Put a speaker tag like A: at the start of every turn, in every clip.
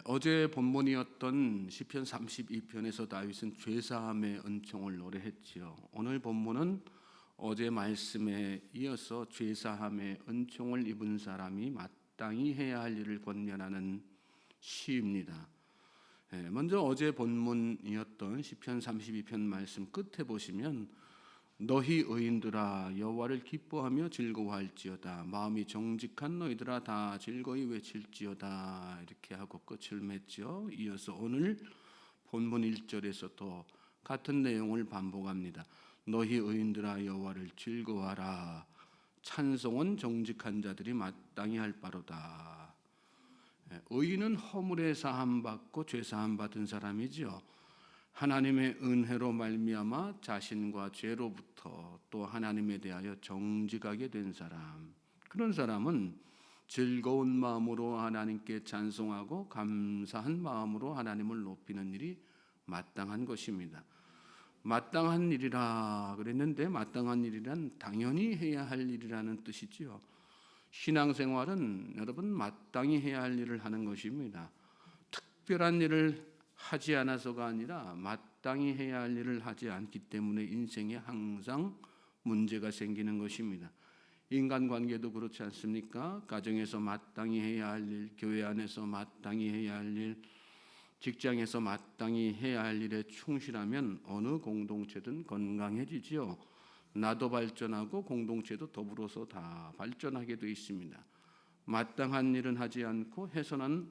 A: 어제 본문이었던 시편 32편에서 다윗은 죄사함의 은총을 노래했지요. 오늘 본문은 어제 말씀에 이어서 죄사함의 은총을 입은 사람이 마땅히 해야 할 일을 권면하는 시입니다. 먼저 어제 본문이었던 시편 32편 말씀 끝에 보시면 너희 의인들아 여호와를 기뻐하며 즐거워할지어다 마음이 정직한 너희들아 다 즐거이 외칠지어다 이렇게 하고 끝을 맺죠. 이어서 오늘 본문 1절에서 또 같은 내용을 반복합니다. 너희 의인들아 여호와를 즐거워하라 찬송은 정직한 자들이 마땅히 할 바로다. 의인은 허물에 사함 받고 죄 사함 받은 사람이지요. 하나님의 은혜로 말미암아 자신과 죄로부터 또 하나님에 대하여 정직하게 된 사람, 그런 사람은 즐거운 마음으로 하나님께 찬송하고 감사한 마음으로 하나님을 높이는 일이 마땅한 것입니다. 마땅한 일이라 그랬는데 마땅한 일이란 당연히 해야 할 일이라는 뜻이지요. 신앙생활은 여러분 마땅히 해야 할 일을 하는 것입니다. 특별한 일을 하지 않아서가 아니라 마땅히 해야 할 일을 하지 않기 때문에 인생에 항상 문제가 생기는 것입니다. 인간관계도 그렇지 않습니까? 가정에서 마땅히 해야 할 일, 교회 안에서 마땅히 해야 할 일, 직장에서 마땅히 해야 할 일에 충실하면 어느 공동체든 건강해지지요. 나도 발전하고 공동체도 더불어서 다 발전하게 되어 있습니다. 마땅한 일은 하지 않고 해서는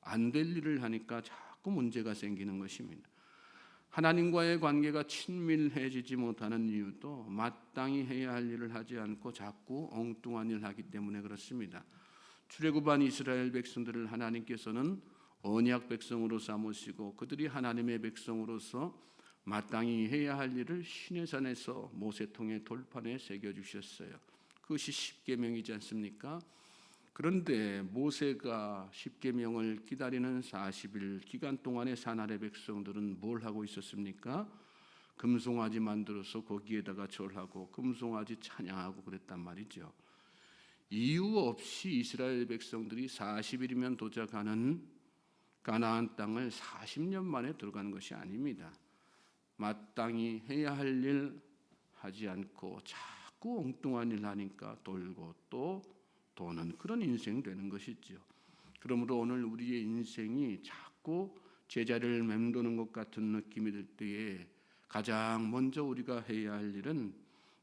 A: 안 될 일을 하니까 자꾸 문제가 생기는 것입니다. 하나님과의 관계가 친밀해지지 못하는 이유도 마땅히 해야 할 일을 하지 않고 자꾸 엉뚱한 일을 하기 때문에 그렇습니다. 출애굽한 이스라엘 백성들을 하나님께서는 언약 백성으로 삼으시고 그들이 하나님의 백성으로서 마땅히 해야 할 일을 시내산에서 모세통의 돌판에 새겨주셨어요. 그것이 십계명이지 않습니까? 그런데 모세가 십계명을 기다리는 40일 기간 동안에 사나리 백성들은 뭘 하고 있었습니까? 금송아지 만들어서 거기에다가 절하고 금송아지 찬양하고 그랬단 말이죠. 이유 없이 이스라엘 백성들이 40일이면 도착하는 가나안 땅을 40년 만에 들어가는 것이 아닙니다. 마땅히 해야 할 일 하지 않고 자꾸 엉뚱한 일 하니까 돌고 또 도는 그런 인생 되는 것이지요. 그러므로 오늘 우리의 인생이 자꾸 제자리를 맴도는 것 같은 느낌이 들 때에 가장 먼저 우리가 해야 할 일은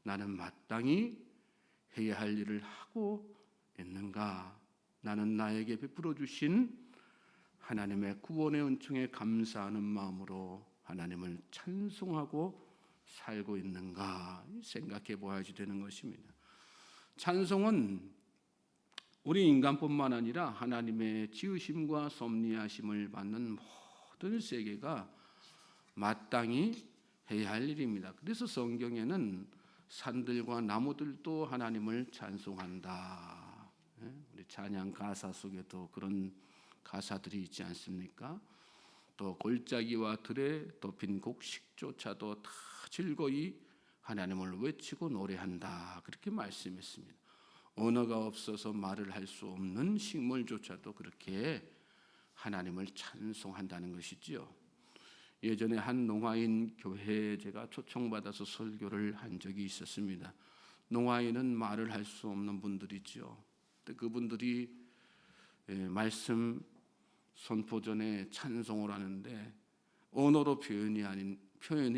A: 나는 마땅히 해야 할 일을 하고 있는가? 나는 나에게 베풀어 주신 하나님의 구원의 은총에 감사하는 마음으로 하나님을 찬송하고 살고 있는가 생각해 보아야지 되는 것입니다. 찬송은 우리 인간뿐만 아니라 하나님의 지으심과 섭리하심을 받는 모든 세계가 마땅히 해야 할 일입니다. 그래서 성경에는 산들과 나무들도 하나님을 찬송한다. 우리 찬양 가사 속에도 그런 가사들이 있지 않습니까? 또 골짜기와 들에 덮인 곡식조차도 다 즐거이 하나님을 외치고 노래한다. 그렇게 말씀했습니다. 언어가 없어서 말을 할 수 없는 식물조차도 그렇게 하나님을 찬송한다는 것이지요. 예전에 한 농아인 교회에 제가 초청받아서 설교를 한 적이 있었습니다. 농아인은 말을 할 수 없는 분들이죠. 그분들이 말씀 선포 전에 찬송을 하는데 언어로 표현이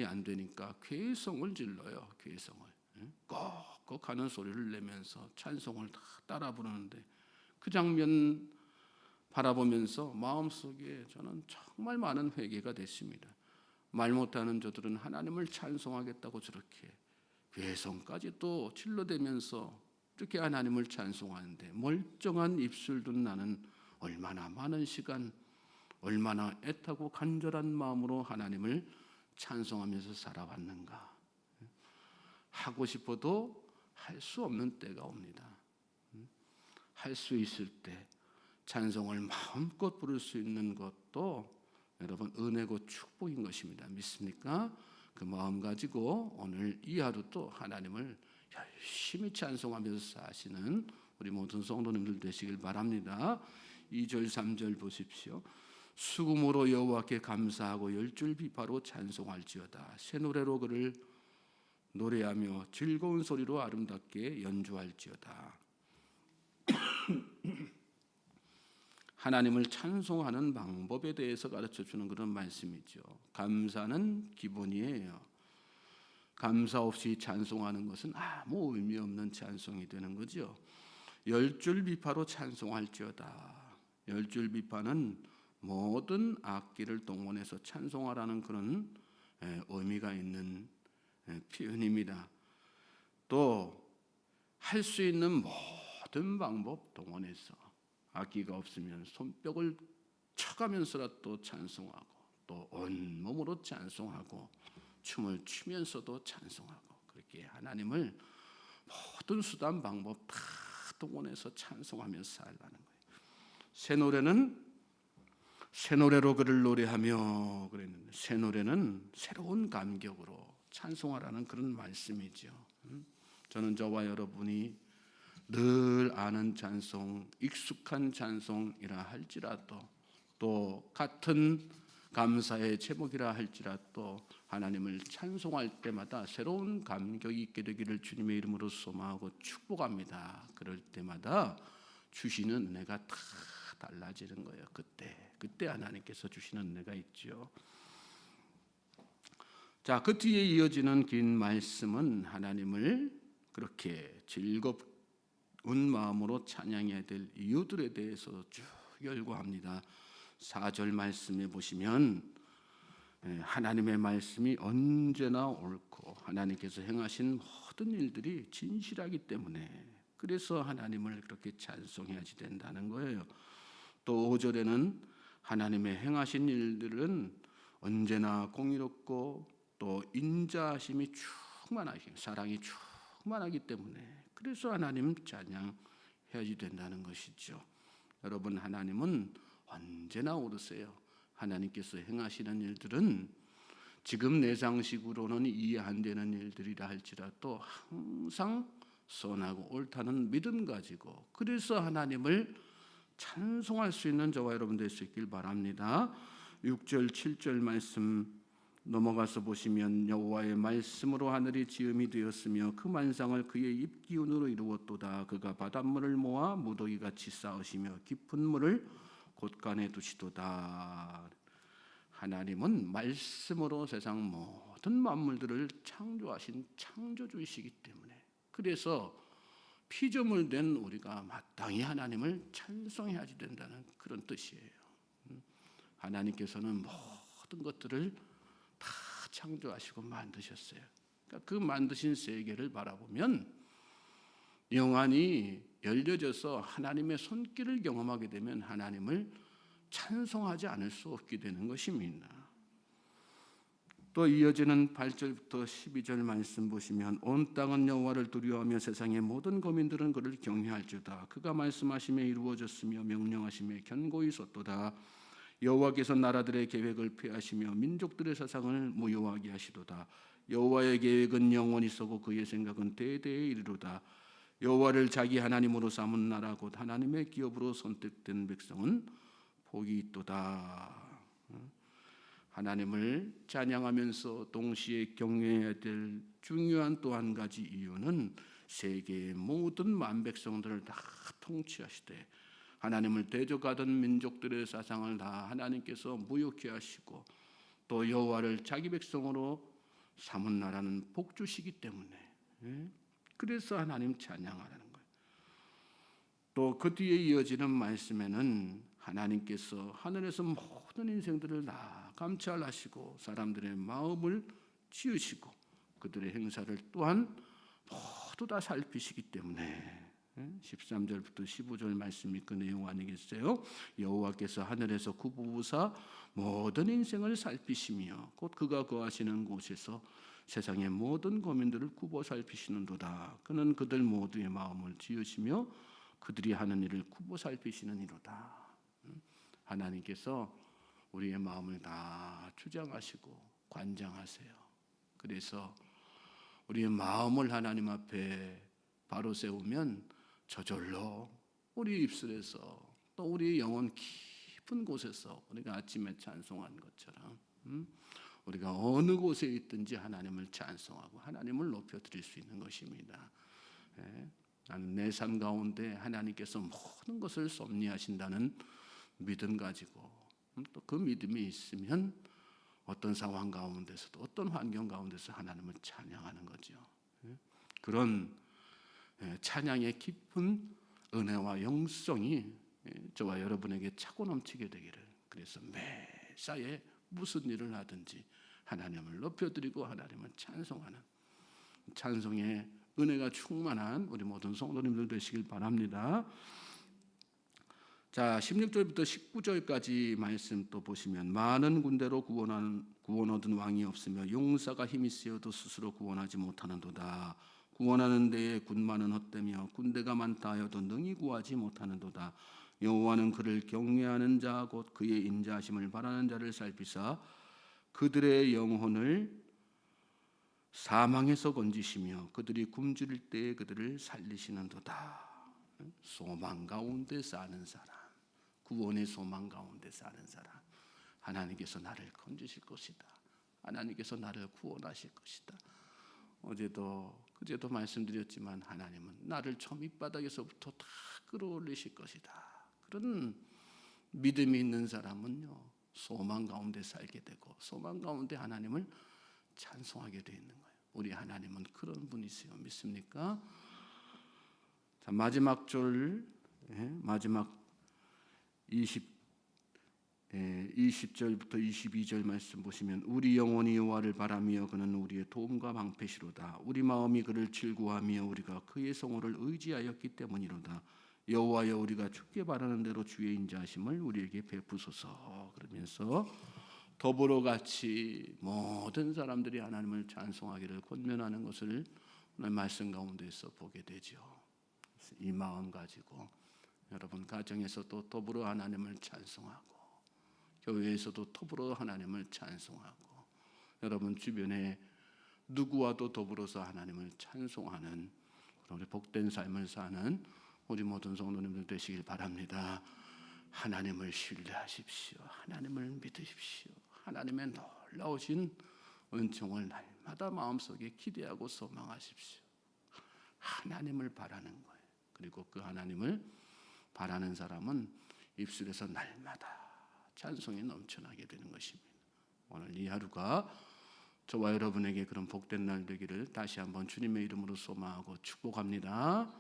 A: 안 되니까 괴성을 질러요. 괴성을 꺽꺽 하는 소리를 내면서 찬송을 다 따라 부르는데 그 장면 바라보면서 마음속에 저는 정말 많은 회개가 됐습니다. 말 못하는 저들은 하나님을 찬송하겠다고 저렇게 괴성까지 또 질러대면서 이렇게 하나님을 찬송하는데 멀쩡한 입술 둔 나는 얼마나 많은 시간 얼마나 애타고 간절한 마음으로 하나님을 찬송하면서 살아왔는가. 하고 싶어도 할 수 없는 때가 옵니다. 할 수 있을 때 찬송을 마음껏 부를 수 있는 것도 여러분 은혜고 축복인 것입니다. 믿습니까? 그 마음 가지고 오늘 이 하루도 하나님을 열심히 찬송하면서 사시는 우리 모든 성도님들 되시길 바랍니다. 2절 3절 보십시오. 수금으로 여호와께 감사하고 열줄 비파로 찬송할지어다. 새 노래로 그를 노래하며 즐거운 소리로 아름답게 연주할지어다. 하나님을 찬송하는 방법에 대해서 가르쳐주는 그런 말씀이죠. 감사는 기본이에요. 감사 없이 찬송하는 것은 아무 의미 없는 찬송이 되는 거죠. 열줄 비파로 찬송할지어다. 열줄 비파는 모든 악기를 동원해서 찬송하라는 그런 의미가 있는 표현입니다. 또 할 수 있는 모든 방법 동원해서 악기가 없으면 손뼉을 쳐가면서라도 찬송하고 또 온몸으로 찬송하고 춤을 추면서도 찬송하고 그렇게 하나님을 모든 수단 방법 다 동원해서 찬송하면서 살라는 거예요. 새 노래로 그를 노래하며 그랬는데 새 노래는 새로운 감격으로 찬송하라는 그런 말씀이죠. 저는 저와 여러분이 늘 아는 찬송, 익숙한 찬송이라 할지라도 또 같은 감사의 제목이라 할지라도 하나님을 찬송할 때마다 새로운 감격이 있게 되기를 주님의 이름으로 소망하고 축복합니다. 그럴 때마다 주시는 은혜가 다 달라지는 거예요. 그때 하나님께서 주시는 은혜가 있죠. 자, 그 뒤에 이어지는 긴 말씀은 하나님을 그렇게 즐겁은 마음으로 찬양해야 될 이유들에 대해서 쭉 열거합니다. 4절 말씀에 보시면 하나님의 말씀이 언제나 옳고 하나님께서 행하신 모든 일들이 진실하기 때문에 그래서 하나님을 그렇게 찬송해야지 된다는 거예요. 또 5절에는 하나님의 행하신 일들은 언제나 공의롭고 또 인자하심이 충만하기, 사랑이 충만하기 때문에 그래서 하나님 찬양해야지 된다는 것이죠. 여러분, 하나님은 언제나 옳으세요. 하나님께서 행하시는 일들은 지금 내 상식으로는 이해 안 되는 일들이라 할지라도 항상 선하고 옳다는 믿음 가지고 그래서 하나님을 찬송할 수 있는 저와 여러분 될 수 있길 바랍니다. 6절 7절 말씀 넘어가서 보시면 여호와의 말씀으로 하늘이 지음이 되었으며 그 만상을 그의 입 기운으로 이루었도다. 그가 바닷물을 모아 무더기같이 쌓으시며 깊은 물을 곳간에 두시도다. 하나님은 말씀으로 세상 모든 만물들을 창조하신 창조주이시기 때문에 그래서 피조물 된 우리가 마땅히 하나님을 찬송해야지 된다는 그런 뜻이에요. 하나님께서는 모든 것들을 다 창조하시고 만드셨어요. 그러니까 그 만드신 세계를 바라보면 영안이 열려져서 하나님의 손길을 경험하게 되면 하나님을 찬송하지 않을 수 없게 되는 것입니다. 또 이어지는 8절부터 12절 말씀 보시면 온 땅은 여호와를 두려워하며 세상의 모든 거민들은 그를 경외할지어다. 그가 말씀하심에 이루어졌으며 명령하심에 견고히 섰도다. 여호와께서 나라들의 계획을 폐하시며 민족들의 사상을 무효하게 하시도다. 여호와의 계획은 영원히 서고 그의 생각은 대대에 이르로다. 여호와를 자기 하나님으로 삼은 나라 곧 하나님의 기업으로 선택된 백성은 복이 있도다. 하나님을 찬양하면서 동시에 경외해야 될 중요한 또 한 가지 이유는 세계의 모든 만백성들을 다 통치하시되 하나님을 대적하던 민족들의 사상을 다 하나님께서 무효케 하시고 또 여호와를 자기 백성으로 삼은 나라는 복주시기 때문에 그래서 하나님 찬양하라는 거예요. 또 그 뒤에 이어지는 말씀에는 하나님께서 하늘에서 모든 인생들을 다 감찰하시고 사람들의 마음을 지으시고 그들의 행사를 또한 모두 다 살피시기 때문에 13절부터 15절 말씀이 그 내용 아니겠어요? 여호와께서 하늘에서 구부부사 모든 인생을 살피시며 곧 그가 거하시는 곳에서 세상의 모든 거민들을 굽어 살피시는도다. 그는 그들 모두의 마음을 지으시며 그들이 하는 일을 굽어 살피시는 이로다. 하나님께서 우리의 마음을 다 주장하시고 관장하세요. 그래서 우리의 마음을 하나님 앞에 바로 세우면 저절로 우리 입술에서 또 우리 영혼 깊은 곳에서 우리가 아침에 찬송한 것처럼 우리가 어느 곳에 있든지 하나님을 찬송하고 하나님을 높여드릴 수 있는 것입니다. 예, 나는 내 삶 가운데 하나님께서 모든 것을 섭리하신다는 믿음 가지고 또 그 믿음이 있으면 어떤 상황 가운데서도 어떤 환경 가운데서 하나님을 찬양하는 거죠. 그런 찬양의 깊은 은혜와 영성이 저와 여러분에게 차고 넘치게 되기를. 그래서 매사에 무슨 일을 하든지 하나님을 높여드리고 하나님을 찬송하는 찬송의 은혜가 충만한 우리 모든 성도님들 되시길 바랍니다. 자, 16절부터 19절까지 말씀 또 보시면 많은 군대로 구원 얻은 왕이 없으며 용사가 힘이 쓰여도 스스로 구원하지 못하는도다. 구원하는 데에 군마는 헛되며 군대가 많다 하여도 능히 구하지 못하는도다. 여호와는 그를 경외하는 자 곧 그의 인자하심을 바라는 자를 살피사 그들의 영혼을 사망에서 건지시며 그들이 굶주릴 때에 그들을 살리시는도다. 소망 가운데 사는 사람, 구원의 소망 가운데 사는 사람, 하나님께서 나를 건지실 것이다. 하나님께서 나를 구원하실 것이다. 어제도 그제도 말씀드렸지만 하나님은 나를 저 밑바닥에서부터 다 끌어올리실 것이다. 그런 믿음이 있는 사람은요, 소망 가운데 살게 되고 소망 가운데 하나님을 찬송하게 되어 있는 거예요. 우리 하나님은 그런 분이세요. 믿습니까? 자, 마지막 절, 마지막 20절부터 22절 말씀 보시면 우리 영혼이 여호와를 바라며 그는 우리의 도움과 방패시로다. 우리 마음이 그를 즐거워하며 우리가 그의 성호를 의지하였기 때문이로다. 여호와여 우리가 주께 바라는 대로 주의 인자하심을 우리에게 베푸소서. 그러면서 더불어 같이 모든 사람들이 하나님을 찬송하기를 권면하는 것을 오늘 말씀 가운데서 보게 되죠. 이 마음 가지고 여러분 가정에서도 더불어 하나님을 찬송하고 교회에서도 더불어 하나님을 찬송하고 여러분 주변에 누구와도 더불어서 하나님을 찬송하는 우리 복된 삶을 사는 우리 모든 성도님들 되시길 바랍니다. 하나님을 신뢰하십시오. 하나님을 믿으십시오. 하나님의 놀라우신 은총을 날마다 마음속에 기대하고 소망하십시오. 하나님을 바라는 거예요. 그리고 그 하나님을 바라는 사람은 입술에서 날마다 찬송이 넘쳐나게 되는 것입니다. 오늘 이 하루가 저와 여러분에게 그런 복된 날 되기를 다시 한번 주님의 이름으로 소망하고 축복합니다.